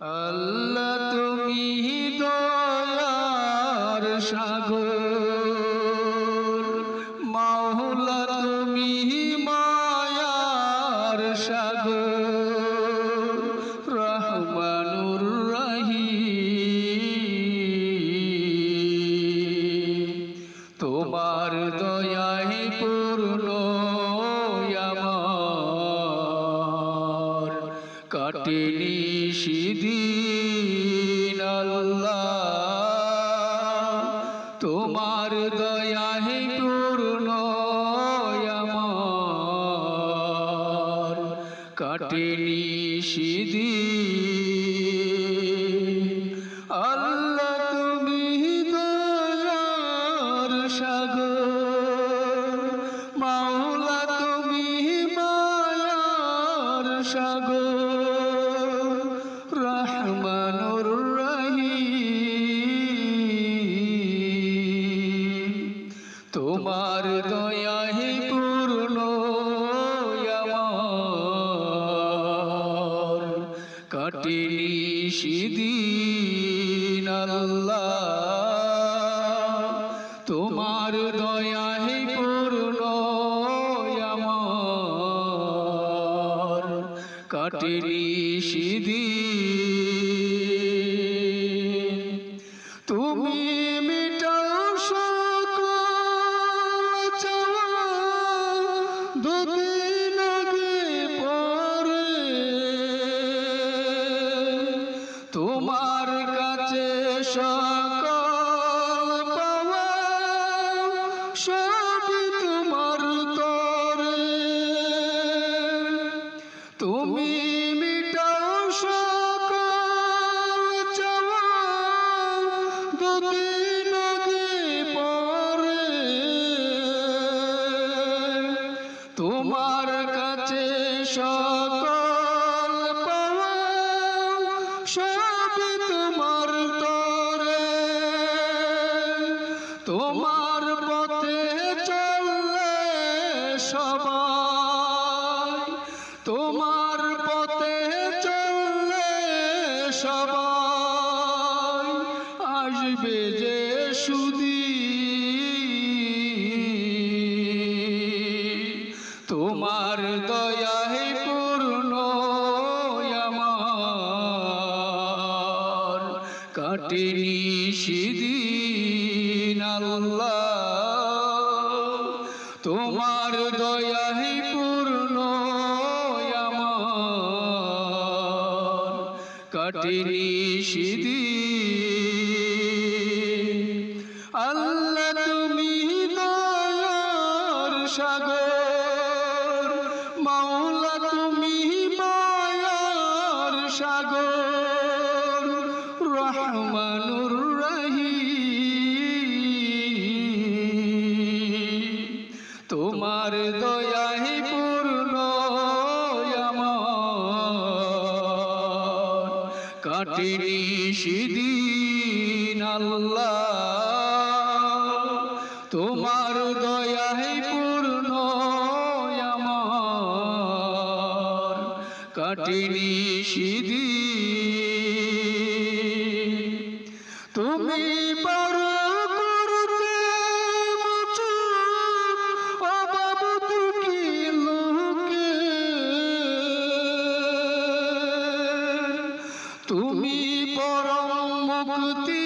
আল্লাহ তুমি দয়ার সাগর, মাওলা তুমি মায়ার সাগর, রহমানুর রহিম। তোমার দয়ায় পূর্ণ আমার, কাটেনি সেদিন আল্লাহ। তোমার দয়ায় পূর্ণ আমার, কাটেনি সেদিন। আল্লাহ তুমি দয়ার সাগর, মাওলা তুমি মায়ার সাগর, রহমানুর রহিম। তোমার দয়ায় পূর্ণ আমার, কাটেনি সেদিন আল্লাহ। তোমার দয়ায় পূর্ণ আমার, কাটেনি সেদিন। তুমি মিটাও সকল চাওয়া, দুদিন আগে পরে তোমার কাছে সকল পাওয়া, সবই তোমার তরে। তুমি মিটাও সকল চাওয়া, দুদিন আগে পরে তোমার কাছে সকল পাওয়া, সবই তোমার তরে। তোমার পথে চললে সবাই, তোমার পথে চললে সবাই আসবে যে সুদিন। তোমার দয়ায় পূর্ণ আমার, কাটেনি সেদিন আল্লাহ। তোমার দয়ায় পূর্ণ আমার, কাটেনি সেদিন। আল্লাহ তুমি দয়ার সাগর, মাওলা তুমি মায়ার সাগর, রহমানুর রহিম। তোমার দয়ায় পূর্ণ আমার, কাটেনি সেদিন আল্লাহ। তোমার দয়ায় পূর্ণ আমার, কাটেনি সেদিন। তুমি পারো করতে মুচুর অভাব দুঃখী লোকে, তুমি পরম মুক্তি